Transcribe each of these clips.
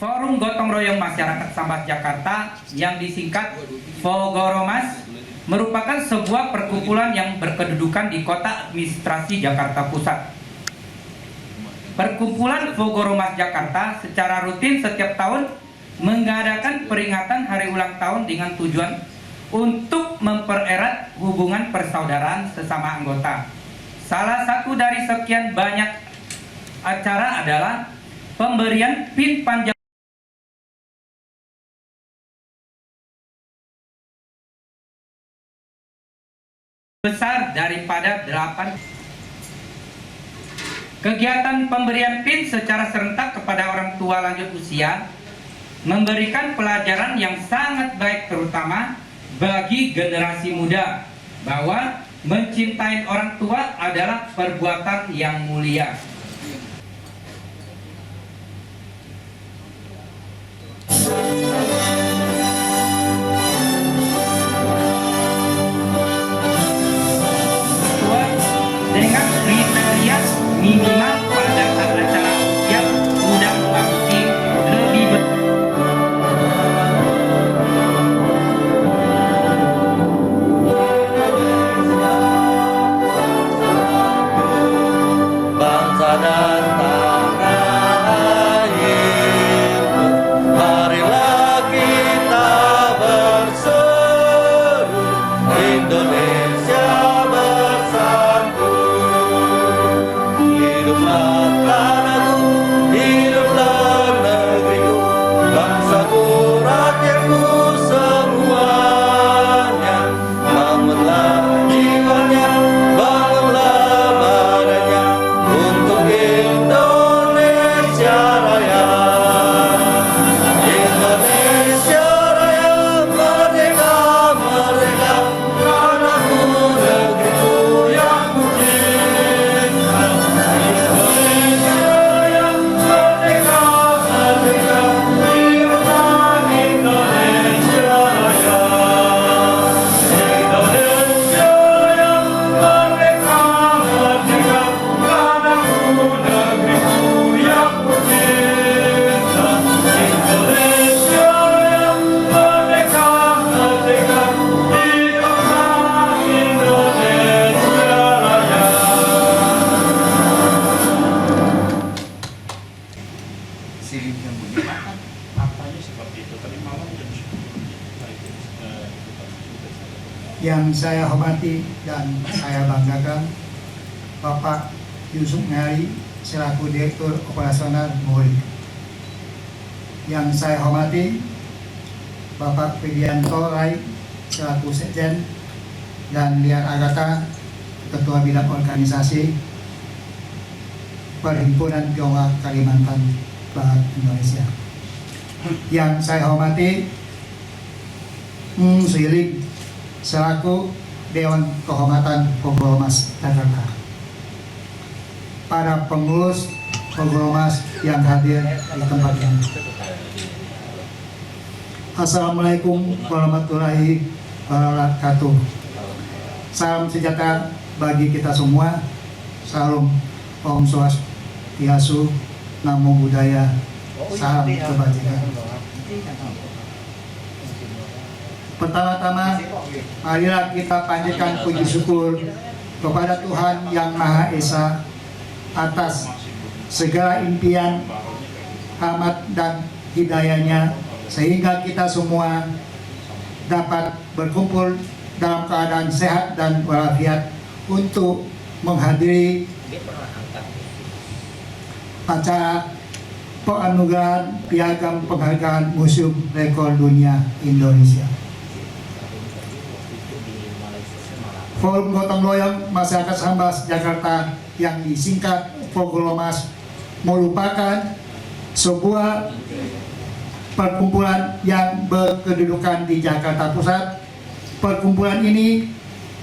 Forum Gotong Royong Masyarakat Sampah Jakarta yang disingkat Fogoromas merupakan sebuah perkumpulan yang berkedudukan di Kota Administrasi Jakarta Pusat. Perkumpulan Fogoromas Jakarta secara rutin setiap tahun mengadakan peringatan hari ulang tahun dengan tujuan untuk mempererat hubungan persaudaraan sesama anggota. Salah satu dari sekian banyak acara adalah pemberian PIN panjang besar daripada 8. Kegiatan pemberian PIN secara serentak kepada orang tua lanjut usia memberikan pelajaran yang sangat baik terutama bagi generasi muda bahwa mencintai orang tua adalah perbuatan yang mulia. Dengan kriteria minimal pada saat acara yang sudah memasuki lebih bangsa dan tanah air, marilah kita berseru, Indonesia bersatu. Hiduplah tanahku, hiduplah negeriku, bangsaku, rakyatku semuanya. Bangunlah jiwanya, bangunlah badannya untuk Indonesia Raya. Indonesia Raya, merdeka, merdeka, tanahku, negeriku yang ku cinta. Indonesia Raya, merdeka, merdeka, hiduplah Indonesia Raya. Indonesia Raya, merdeka, merdeka, tanahku, negeriku yang ku cinta. Indonesia Raya, merdeka, merdeka, hiduplah Indonesia Raya. Sirim yang bunyi makan apanya seperti itu tadi malam jam 10. Yang saya hormati dan saya banggakan Bapak Yusuf Ngari selaku Direktur Operasional MUI. Yang saya hormati Bapak Widianto Rai selaku Sekjen dan Lian Agata Ketua Bidang Organisasi Perhimpunan Tionghoa Kalimantan Barat Indonesia. Yang saya hormati Siling selaku Dewan Kehormatan Fogoromas Jakarta, para pengurus Fogoromas yang hadir di tempat ini. Assalamualaikum warahmatullahi wabarakatuh. Salam sejahtera bagi kita semua. Salam Om Swastiastu, Namo Buddhaya, salam kebajikan. Pertama-tama, marilah kita panjatkan puji syukur kepada Tuhan Yang Maha Esa atas segala impian, rahmat dan hidayahnya sehingga kita semua dapat berkumpul dalam keadaan sehat dan walafiat untuk menghadiri acara penganugerahan Piagam Penghargaan Museum Rekor Dunia Indonesia. Forum Gotong Royong Masyarakat Sampah Jakarta yang disingkat Fogoromas merupakan sebuah perkumpulan yang berkedudukan di Jakarta Pusat. Perkumpulan ini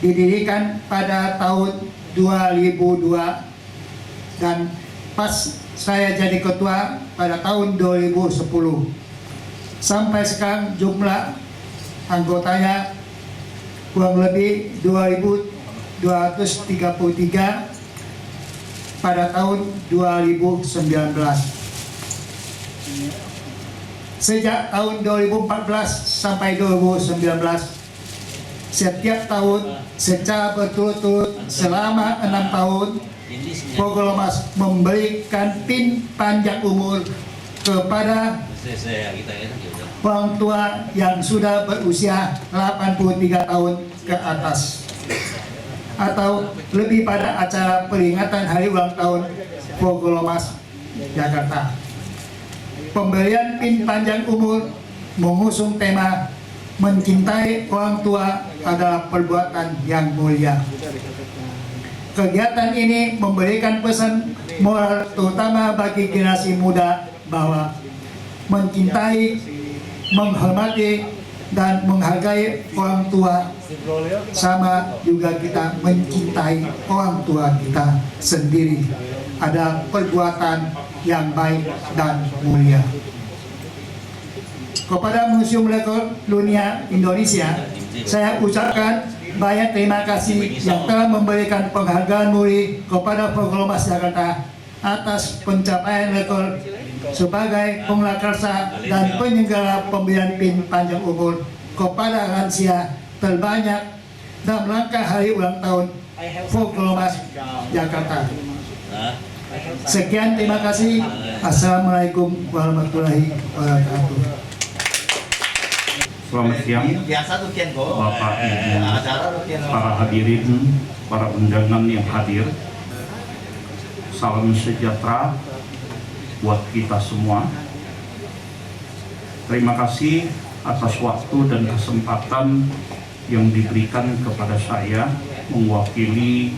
didirikan pada tahun 2002 dan pas saya jadi ketua pada tahun 2010. Sampai sekarang jumlah anggotanya kurang lebih 2.233 pada tahun 2019. Sejak tahun 2014 sampai 2019, setiap tahun secara berturut-turut selama 6 tahun, Fogoromas memberikan PIN panjang umur kepada orang tua yang sudah berusia 83 tahun ke atas atau lebih pada acara peringatan hari ulang tahun Fogoromas Jakarta. Pemberian PIN panjang umur mengusung tema mencintai orang tua adalah perbuatan yang mulia. Kegiatan ini memberikan pesan moral terutama bagi generasi muda bahwa mencintai, menghormati, dan menghargai orang tua sama juga kita mencintai orang tua kita sendiri. Ada perbuatan yang baik dan mulia. Kepada Museum Rekor Dunia Indonesia, saya ucapkan banyak terima kasih yang telah memberikan penghargaan mulia kepada Fogoromas Jakarta atas pencapaian rekor sebagai penglakarsa dan penyelenggara pemberian PIN panjang umur kepada lansia terbanyak dalam rangka hari ulang tahun Fogoromas Jakarta. Sekian, terima kasih. Assalamualaikum warahmatullahi wabarakatuh. Selamat siang, Bapak, Ibu, para hadirin, para undangan yang hadir. Salam sejahtera buat kita semua. Terima kasih atas waktu dan kesempatan yang diberikan kepada saya mewakili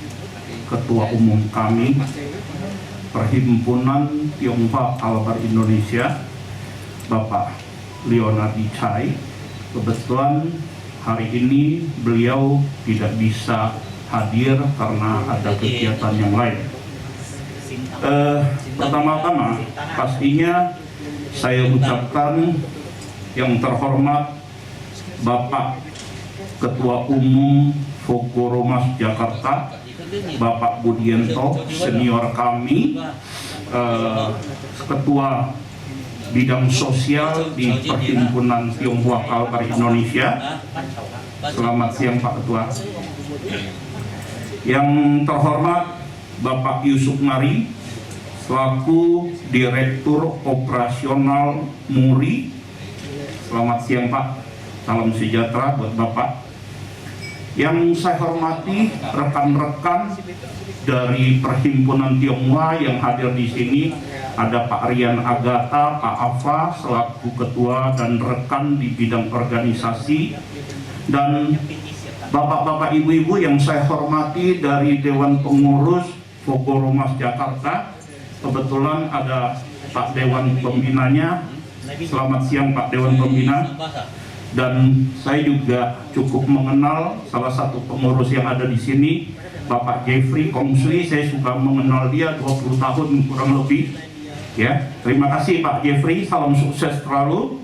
Ketua Umum kami, Perhimpunan Tionghoa Kalbar Indonesia, Bapak Leonard Chai. Kebetulan hari ini beliau tidak bisa hadir karena ada kegiatan yang lain. Pertama-tama pastinya saya ucapkan yang terhormat Bapak Ketua Umum Fogoromas Jakarta, Bapak Budianto, senior kami, Ketua Bidang Sosial di Perhimpunan Tionghoa Kalbar Indonesia. Selamat siang Pak Ketua. Yang terhormat Bapak Yusuf Nari selaku Direktur Operasional MURI. Selamat siang Pak. Salam sejahtera buat Bapak. Yang saya hormati rekan-rekan dari Perhimpunan Tionghoa yang hadir di sini, ada Pak Rian Agata, Pak Afa selaku ketua dan rekan di bidang organisasi, dan bapak-bapak ibu-ibu yang saya hormati dari Dewan Pengurus Fogoromas Jakarta. Kebetulan ada Pak Dewan Pembinanya. Selamat siang Pak Dewan Pembina. Dan saya juga cukup mengenal salah satu pengurus yang ada di sini, Bapak Jeffrey Kongsli. Saya suka mengenal dia 20 tahun kurang lebih. Ya, terima kasih Pak Jeffrey. Salam sukses selalu.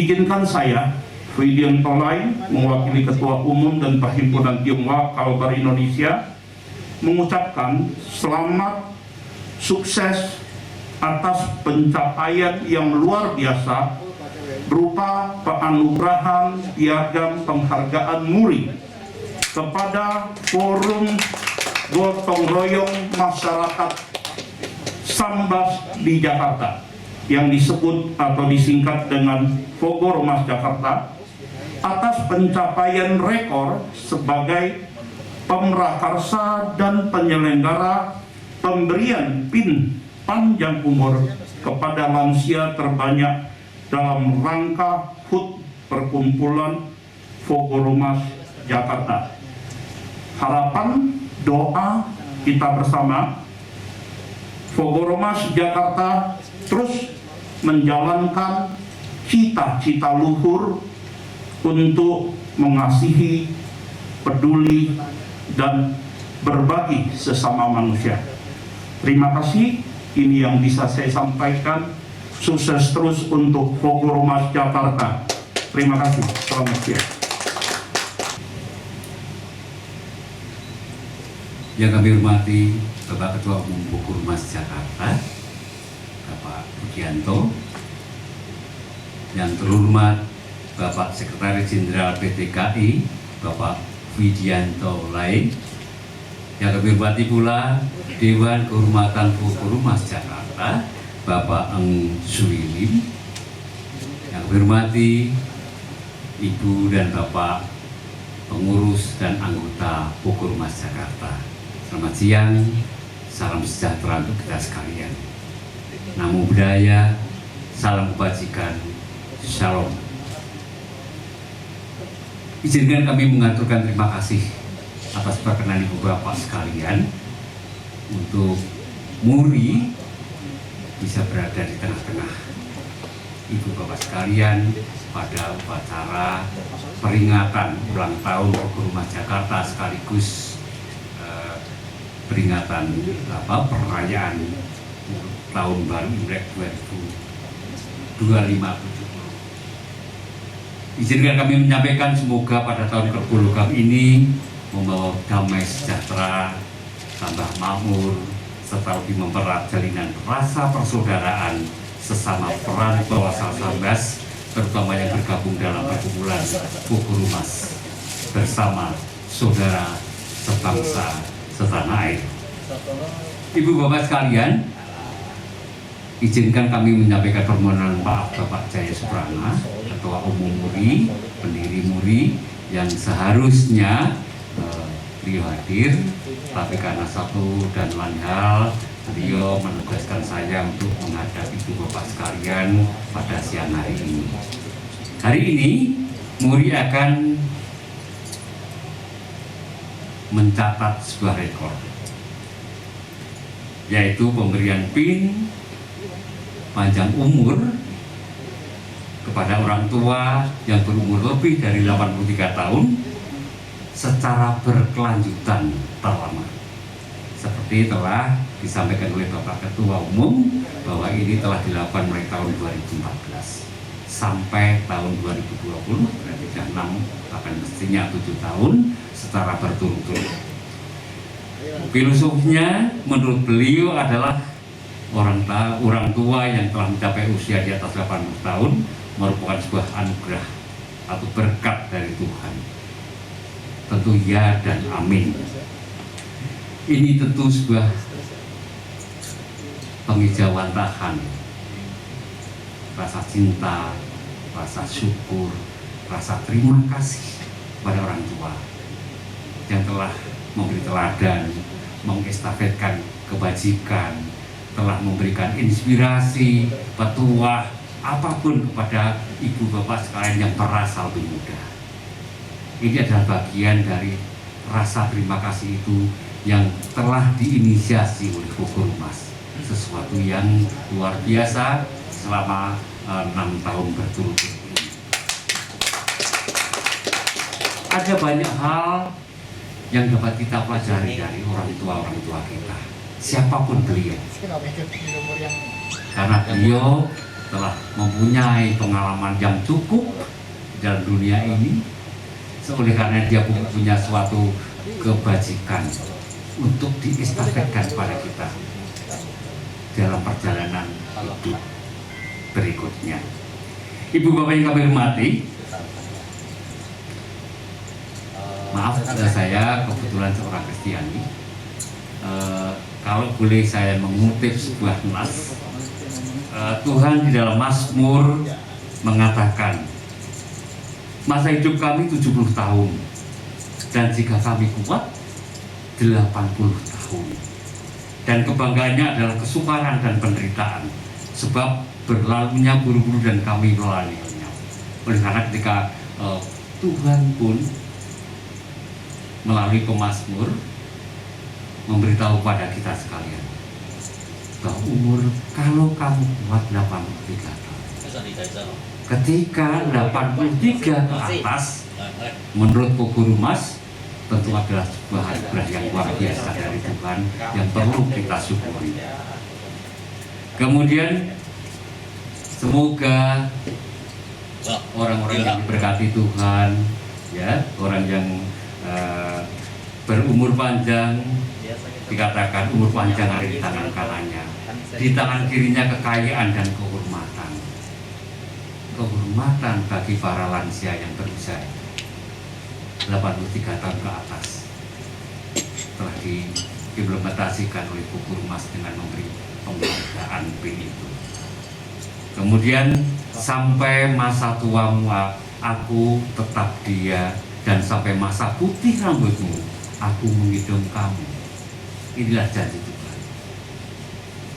Izinkan saya, Fridian Tolai, mewakili Ketua Umum dan Perhimpunan Tionghoa Kalbar Indonesia, mengucapkan selamat sukses atas pencapaian yang luar biasa berupa penganugerahan piagam penghargaan MURI kepada Forum Gotong Royong Masyarakat Sambas di Jakarta yang disebut atau disingkat dengan Fogoromas Jakarta atas pencapaian rekor sebagai pemrakarsa dan penyelenggara pemberian PIN panjang umur kepada lansia terbanyak dalam rangka HUT Perkumpulan Fogoromas Jakarta. Harapan doa kita bersama, Fogoromas Jakarta terus menjalankan cita-cita luhur untuk mengasihi, peduli, dan berbagi sesama manusia. Terima kasih, ini yang bisa saya sampaikan. Sukses terus untuk Fogoromas Jakarta. Terima kasih. Selamat siang. Yang kami hormati Bapak Ketua Umum Fogoromas Jakarta, Bapak Widianto, yang terhormat Bapak Sekretaris Jenderal PT KAI, Bapak Widianto Lai, yang kami hormati pula Dewan Kehormatan Pukurumas Jakarta, Bapak Eng Suwilim, yang kami hormati Ibu dan Bapak pengurus dan anggota Pukurumas Jakarta. Selamat siang, salam sejahtera untuk kita sekalian. Namo Buddhaya, salam kebajikan, Shalom. Izinkan kami mengaturkan terima kasih atas perkenan Ibu Bapak sekalian untuk Muri bisa berada di tengah-tengah Ibu Bapak sekalian pada upacara peringatan ulang tahun Pukurumas Jakarta sekaligus peringatan perayaan tahun baru Imlek 2570. Izinkan kami menyampaikan semoga pada tahun ke-10 kami ini membawa damai sejahtera, tambah makmur, serta lebih mempererat jalinan rasa persaudaraan sesama perantau asal Sambas, terutama yang bergabung dalam perkumpulan Pukurumas bersama saudara sebangsa setanah air. Ibu Bapak sekalian, izinkan kami menyampaikan permohonan maaf Bapak Jaya Suprana, Ketua Umum Muri, pendiri Muri, yang seharusnya beliau hadir, tapi karena satu dan lain hal beliau menugaskan saya untuk menghadap Ibu Bapak sekalian pada siang hari ini. Hari ini Muri akan mencatat sebuah rekor, yaitu pemberian PIN panjang umur kepada orang tua yang berumur lebih dari 83 tahun secara berkelanjutan terlama. Seperti telah disampaikan oleh Bapak Ketua Umum bahwa ini telah dilakukan mulai tahun 2014 sampai tahun 2020, berarti sudah 6, bahkan mestinya 7 tahun secara berturut-turut. Filosofinya menurut beliau adalah orang tua yang telah mencapai usia di atas 80 tahun merupakan sebuah anugerah atau berkat dari Tuhan. Tentu ya dan amin. Ini tentu sebuah pengejawantahan rasa cinta, rasa syukur, rasa terima kasih pada orang tua yang telah memberi teladan, mengestafetkan kebajikan, telah memberikan inspirasi, petuah, apapun kepada Ibu Bapak sekalian yang merasa lebih muda. Ini adalah bagian dari rasa terima kasih itu yang telah diinisiasi oleh Pukurumas, sesuatu yang luar biasa selama 6 tahun berturut-turut. Ada banyak hal yang dapat kita pelajari dari orang tua kita, siapapun beliau, karena beliau telah mempunyai pengalaman yang cukup dalam dunia ini. Oleh karena dia punya suatu kebajikan untuk diestafetkan pada kita dalam perjalanan hidup berikutnya. Ibu Bapak yang kami hormati, maaf saya kebetulan seorang Kristiani. Kalau boleh saya mengutip sebuah nas, Tuhan di dalam Mazmur mengatakan, masa hidup kami 70 tahun, dan jika kami kuat 80 tahun. Dan kebanggaannya adalah kesukaran dan penderitaan, sebab berlalunya buru-buru dan kami melaluinya. Oleh karena ketika Tuhan pun melalui pemazmur memberitahu pada kita sekalian bahwa umur kalau kamu kuat 83 tahun, ketika 83 ke atas, menurut Pukurumas tentu adalah sebuah anugerah yang luar biasa dari Tuhan yang perlu kita syukuri. Kemudian semoga orang-orang yang diberkati Tuhan, ya, orang yang berumur panjang, dikatakan umur panjang ada di tangan kanannya, Di tangan kirinya kekayaan dan kehormatan. Kehormatan bagi para lansia yang berusia 83 tahun ke atas telah diimplementasikan oleh Pukurmas dengan memberi penghargaan PIN itu. Kemudian sampai masa tuamu aku tetap dia, dan sampai masa putih rambutmu aku menghidup kamu. Inilah janji Tuhan.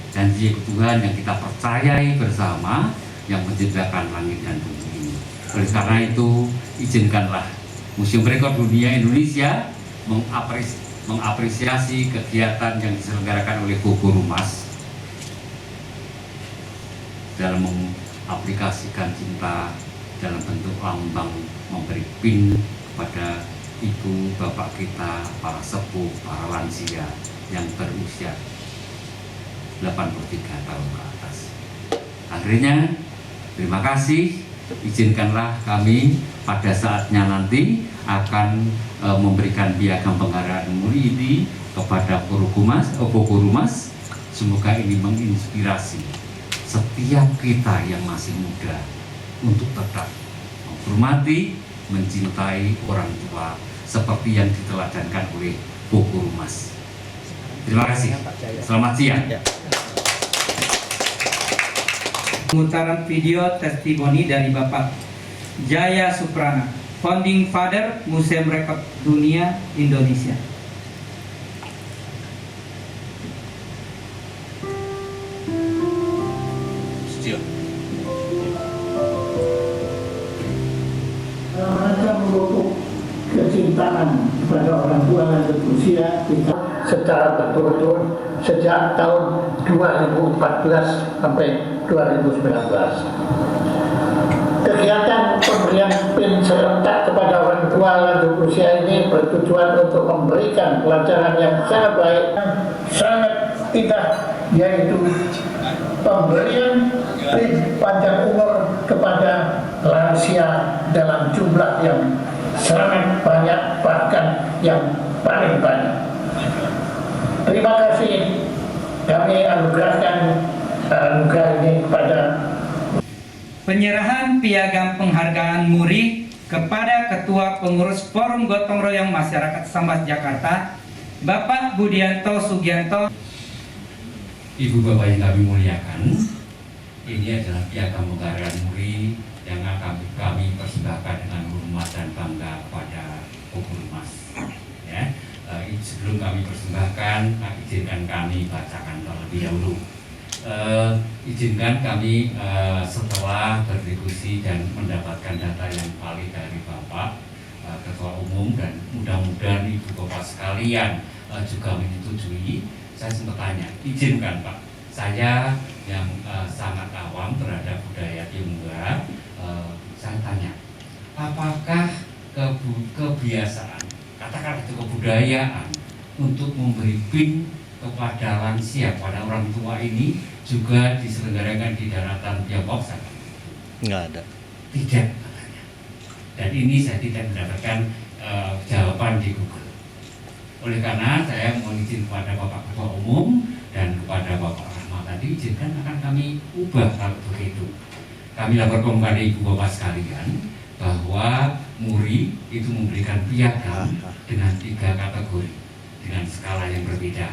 Janji Tuhan yang kita percayai bersama, yang menciptakan langit dan bumi ini. Oleh karena itu, izinkanlah Museum Rekor Dunia Indonesia mengapresiasi kegiatan yang diselenggarakan oleh Pukurmas dalam mengaplikasikan cinta dalam bentuk lambang memberi PIN kepada ibu bapak kita, para sepuh, para lansia yang berusia 83 tahun ke atas. Akhirnya, terima kasih. Izinkanlah kami pada saatnya nanti akan memberikan piagam penghargaan muri ini kepada Pukurmas. Semoga ini menginspirasi setiap kita yang masih muda untuk tetap menghormati, mencintai orang tua seperti yang diteladankan oleh Pukurmas. Terima kasih. Selamat siang. Pemutaran video testimoni dari Bapak Jaya Suprana, Founding Father Museum Rekor Dunia Indonesia. Rangka memupuk kecintaan kepada orang tua yang berusia kita secara berturut-turut sejak tahun 2014 sampai 2019. Kegiatan pemberian PIN serentak kepada orang tua lanjut usia ini bertujuan untuk memberikan pelajaran yang sangat baik, sangat indah, yaitu pemberian PIN panjang umur kepada lansia dalam jumlah yang sangat banyak, bahkan yang paling banyak. Terima kasih kami anugerahkan anugerah ini kepada Penyerahan piagam penghargaan muri kepada Ketua Pengurus Forum Gotong Royong Masyarakat Sambas Jakarta, Bapak Budianto Sugianto. Ibu bapak yang kami muliakan, ini adalah piagam penghargaan muri yang akan kami persembahkan dengan hormat dan bangga kepada Pukurmas. Ya, sebelum kami persembahkan, izinkan kami bacakan terlebih dahulu. Izinkan kami setelah berdiskusi dan mendapatkan data yang valid dari Bapak Ketua Umum, dan mudah-mudahan Ibu Bapak sekalian juga menyetujui. Saya sempat tanya, izinkan Pak, saya yang sangat awam terhadap budaya Tionghoa, saya tanya, apakah kebiasaan, katakan itu kebudayaan untuk memberi PIN kepada lansia, pada orang tua ini juga diselenggarakan di daratan Tiongkok? Nggak ada. Tidak, katanya. Dan ini saya tidak mendapatkan jawaban di Google. Oleh karena saya mohon izin kepada Bapak Ketua Umum dan kepada Bapak Rahmat tadi, izinkan akan kami ubah kalau begitu. Kami laporkan kepada Ibu Bapak sekalian bahwa muri itu memberikan piagam dengan 3 kategori dengan skala yang berbeda.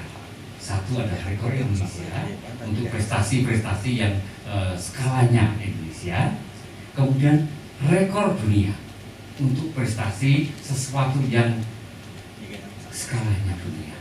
Satu adalah rekor Indonesia untuk prestasi-prestasi yang skalanya Indonesia. Kemudian rekor dunia untuk prestasi sesuatu yang skalanya dunia.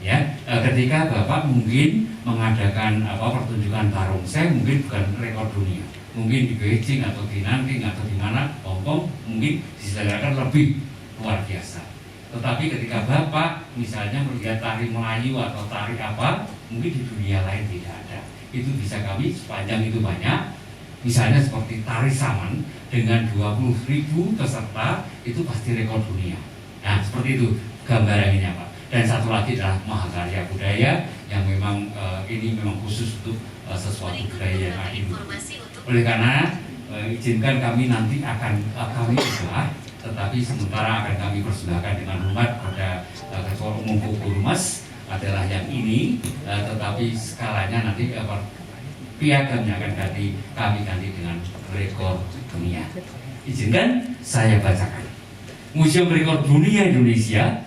Ya, ketika Bapak mungkin mengadakan pertunjukan barongsai, mungkin bukan rekor dunia, mungkin di Beijing atau di Nanking atau di mana, Hongkong, mungkin diselenggarakan lebih luar biasa. Tetapi ketika Bapak misalnya melihat tari Melayu atau tari apa, mungkin di dunia lain tidak ada. Itu bisa kami sepanjang itu banyak. Misalnya seperti tari Saman dengan 20.000 peserta, itu pasti rekor dunia. Nah, seperti itu gambarannya Pak. Dan satu lagi adalah Mahakarya Budaya yang memang ini memang khusus untuk sesuatu budaya yang ini. Oleh karena izinkan kami nanti akan kami ubah, tetapi sementara akan kami persembahkan dengan hormat kepada Ketua Umum Pukurmas adalah yang ini, tetapi skalanya nanti piagamnya akan kami ganti dengan rekor dunia. Izinkan saya bacakan. Museum Rekor Dunia Indonesia,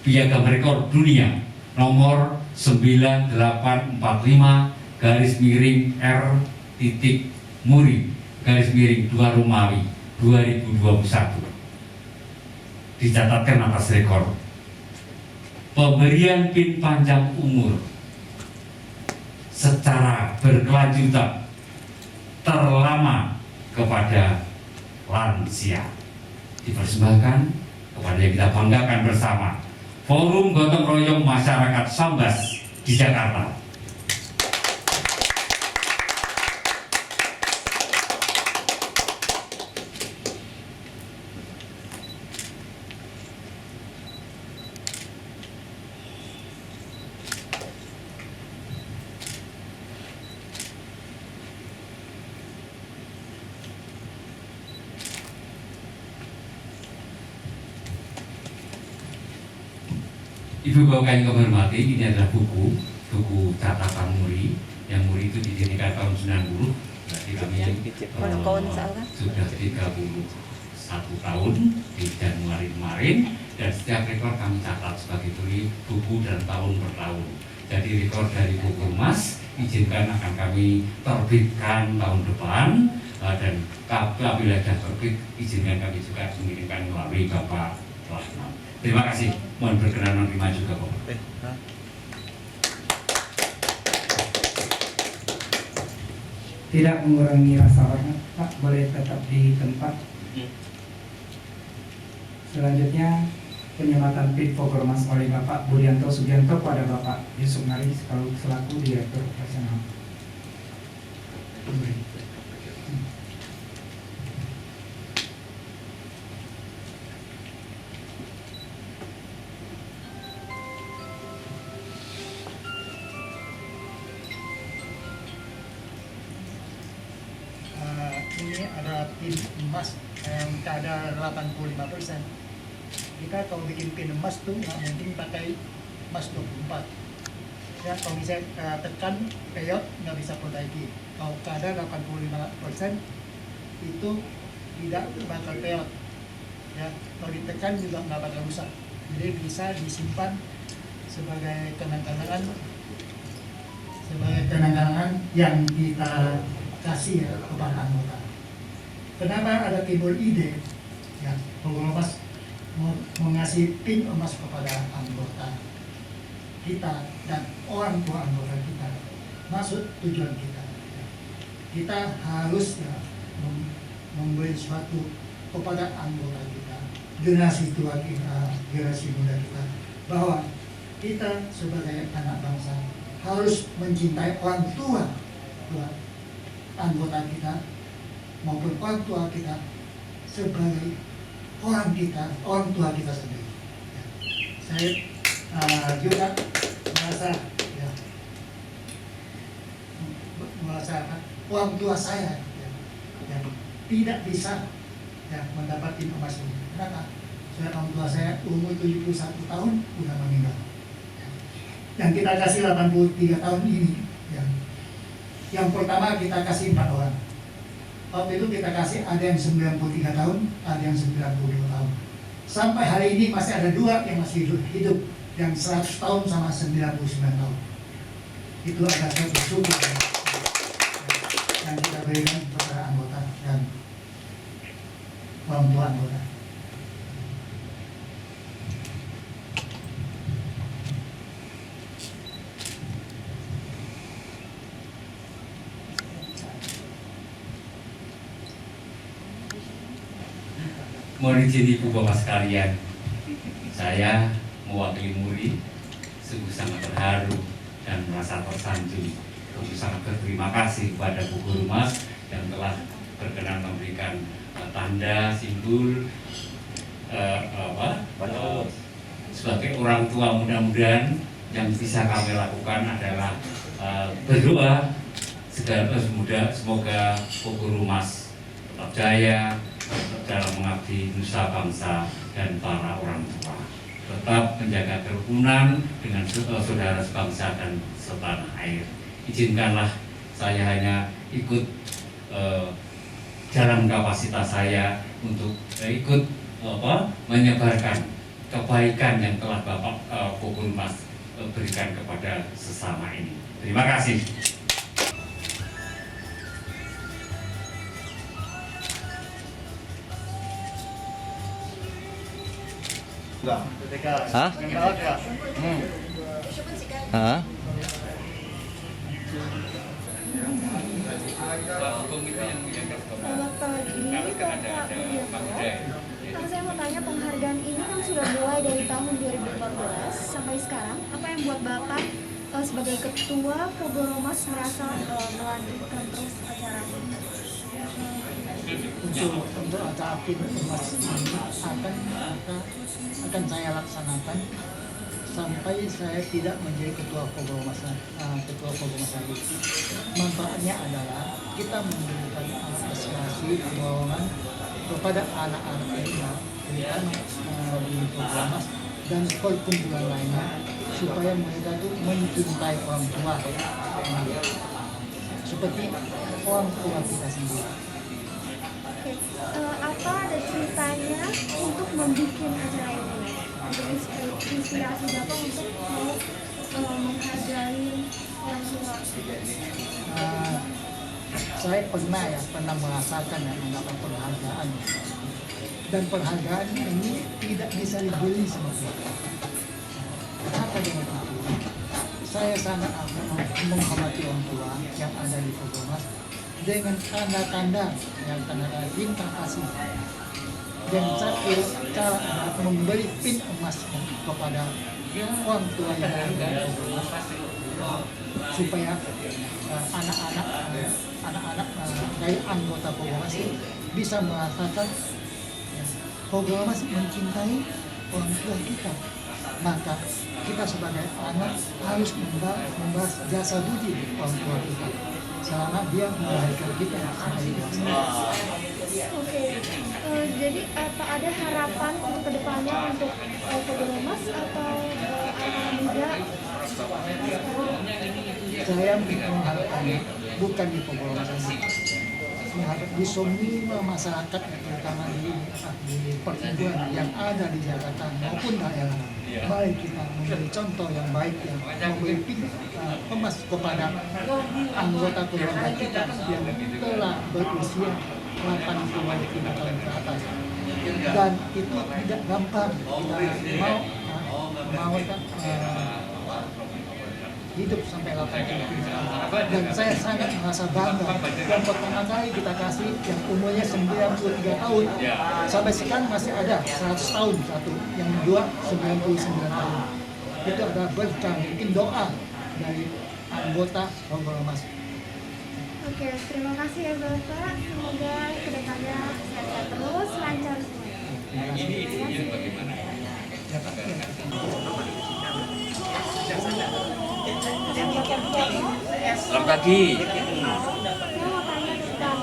piagam rekor dunia nomor 9845-R.Muri-2 Romawi 2021 dicatatkan atas rekor pemberian PIN panjang umur secara berkelanjutan terlama kepada lansia, dipersembahkan kepada yang kita banggakan bersama, Forum Gotong Royong Masyarakat Sambas di Jakarta. Ibu bapak yang kami hormati, ini adalah buku catatan Muri, yang Muri itu didirikan tahun 90, berarti kami sudah 31 tahun di Januari kemarin, dan setiap rekor kami catat sebagai buku dan tahun per tahun. Jadi rekor dari buku emas izinkan akan kami terbitkan tahun depan, dan apabila sudah terbit izinkan kami juga mengirimkan melalui Bapak Plasma. Terima kasih, mohon berkenan menerima juga Bapak. Tidak mengurangi rasa hormat, Pak, boleh tetap di tempat. Selanjutnya penyematan PIN Pogormas oleh Bapak Budianto Sugianto kepada Bapak Yusuf Nari selaku Direktur Operasional. Ini ada pin emas yang kadar 85%. Kita kalau bikin pin emas tuh nggak mungkin pakai emas 24. Ya, kalau misalnya tekan peyot nggak bisa perbaiki. Kalau kadar 85% itu tidak bakal peyot. Ya, kalau ditekan juga nggak bakal rusak. Jadi bisa disimpan sebagai kenang-kenangan yang kita kasih ya kepada anggota. Kenapa ada timbul ide ya Pogormas mengasih pin emas kepada anggota kita dan orang tua anggota kita? Maksud tujuan kita, ya. Kita harus ya memberi sesuatu kepada anggota kita, generasi tua kita, generasi muda kita, bahwa kita sebagai anak bangsa harus mencintai orang tua anggota kita maupun orang tua kita sebagai orang tua kita sendiri. Ya. Saya juga merasa orang tua saya yang tidak bisa mendapatkan emas ini. Kenapa? Soalnya orang tua saya umur 71 tahun sudah meninggal. Ya. Yang kita kasih 83 tahun ini. Ya. Yang pertama kita kasih 4 orang. Waktu itu kita kasih ada yang 93 tahun, ada yang 92 tahun. Sampai hari ini masih ada 2 yang masih hidup, yang 100 tahun sama 99 tahun. Itu adalah satu syukur yang kita berikan kepada anggota dan orang tua anggota. Mohon izin Ibu Bapak sekalian, saya mewakili Muri sungguh sangat terharu dan merasa tersanjung. Sungguh sangat berterima kasih kepada Bu Guru Mas yang telah berkenan memberikan tanda simbol sebagai orang tua. Mudah-mudahan yang bisa kami lakukan adalah berdoa semoga Bu Guru Mas tetap jaya dalam mengabdi nusa bangsa dan para orang tua. tetap menjaga kerukunan dengan saudara sebangsa dan setanah air. Izinkanlah saya hanya ikut dalam kapasitas saya untuk ikut menyebarkan kebaikan yang telah Bapak Kokunmas berikan kepada sesama ini. Terima kasih. Hah? Hah? Selamat pagi, Bapak Widianto. Saya mau tanya, penghargaan ini kan sudah mulai dari tahun 2014 sampai sekarang. Apa yang buat Bapak sebagai Ketua Pogoromas merasa melanjutkan terus acara ini? Untuk acara Pogoromas ini akan saya laksanakan sampai saya tidak menjadi ketua Pogoromas lagi. Manfaatnya adalah kita memberikan aspirasi dorongan kepada anak-anak kita, terutama di Pogoromas dan perkumpulan lainnya, supaya mereka itu mencintai orang tua, seperti orang tua kita sendiri. Oke, apa ada ceritanya untuk membuat acara ini? Inspirasi Bapak untuk mau menghargai orang tua? Saya pernah merasakan dan mendapat penghargaan, dan penghargaan ini tidak bisa dibeli sama kita. Kenapa dengan itu? Saya sangat menghormati orang tua yang ada di Pogoromas dengan tanda-tanda yang tanda bintang kasih, dan cara memberi pin emas kepada orang tua yang ada di Pogoromas, supaya anak-anak dari anggota Pogoromas bisa merasakan Pogoromas mencintai orang tua kita. Maka kita sebagai anak harus membahas jasa budi orang tua kita selama dia melahirkan kita sampai dewasa. Oke, jadi apa ada harapan untuk kedepannya untuk Pogoromas atau anak muda? Saya mengharapkan bukan di Pogoromas saja, mengharap di semua masyarakat, terutama di perkumpulan yang ada di Jakarta maupun daerah. Mari kita memberi contoh yang baik, yang memberi emas kepada anggota keluarga kita yang telah berusia 85 tahun ke atas. Dan itu tidak gampang, kita mau hidup sampai 80 tahun. Dan saya sangat merasa bangga. Dan pertama kali kita kasih yang umurnya 93 tahun, sampai sekarang masih ada 100 tahun satu, yang kedua 99 tahun. Itu adalah berkah, mungkin doa dari anggota Pogoromas. Oke, terima kasih ya Bapak. Semoga kedepannya sehat terus, lancar semuanya. Ini bagaimana? Selamat pagi. Saya mau tanya tentang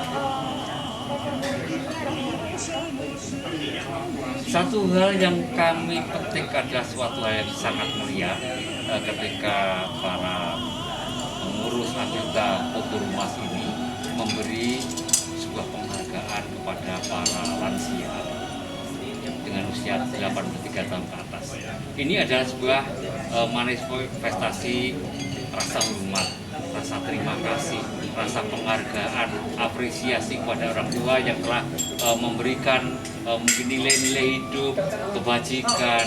Satu hal yang kami petik adalah suatu hal yang sangat mulia ketika para pengurus anggota Pogoromas ini memberi sebuah penghargaan kepada para lansia dengan usia 83 tahun ke atas. Ini adalah sebuah manifestasi rasa hormat, rasa terima kasih, rasa penghargaan, apresiasi kepada orang tua yang telah memberikan mungkin nilai-nilai hidup, kebajikan,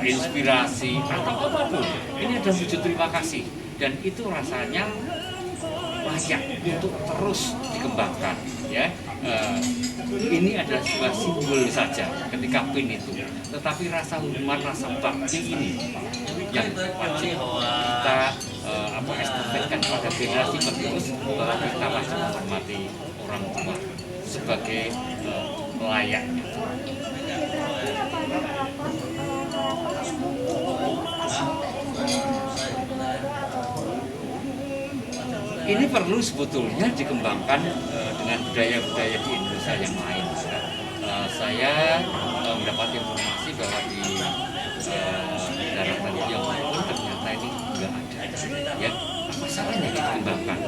inspirasi, atau apapun. Ini adalah wujud terima kasih, dan itu rasanya layak untuk terus dikembangkan. Ya, ini adalah sebuah simbol saja ketika pin itu, tetapi rasa hormat, rasa bakti ini yang wajib kita estafetkan pada generasi penerus, bahwa kita wajib menghormati orang tua sebagai layaknya. Ini perlu sebetulnya dikembangkan dengan budaya-budaya di Indonesia yang lain. Saya mendapat informasi bahwa di daratan yang maupun ternyata ini nggak ada. Ya, masalahnya dikembangkan.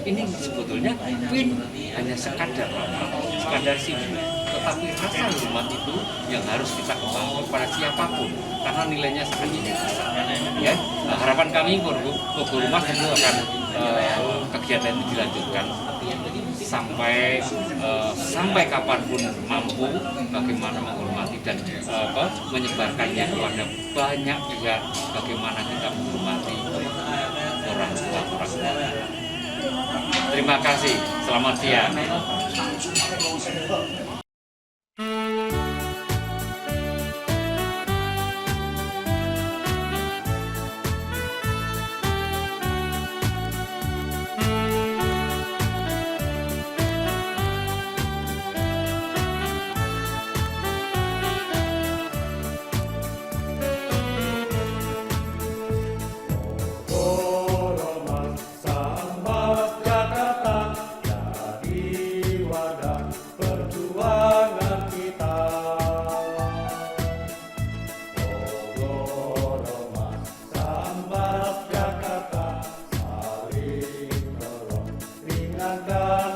Ini sebetulnya PIN hanya sekadar apa? Sekadar simbol. Tetapi rasa hormat itu yang harus kita kembangkan kepada siapapun karena nilainya sangat universal. Ya, nah, harapan kami Kogorumas tentu akan kegiatan ini dilanjutkan sampai kapanpun mampu bagaimana menghormati dan menyebarkannya kepada banyak pihak bagaimana kita menghormati orang tua. Terima kasih. Selamat siang. Kogomas Sambas Jakarta jadi wadah perjuangan kita. Kogomas Sambas Jakarta saling tolong ringankan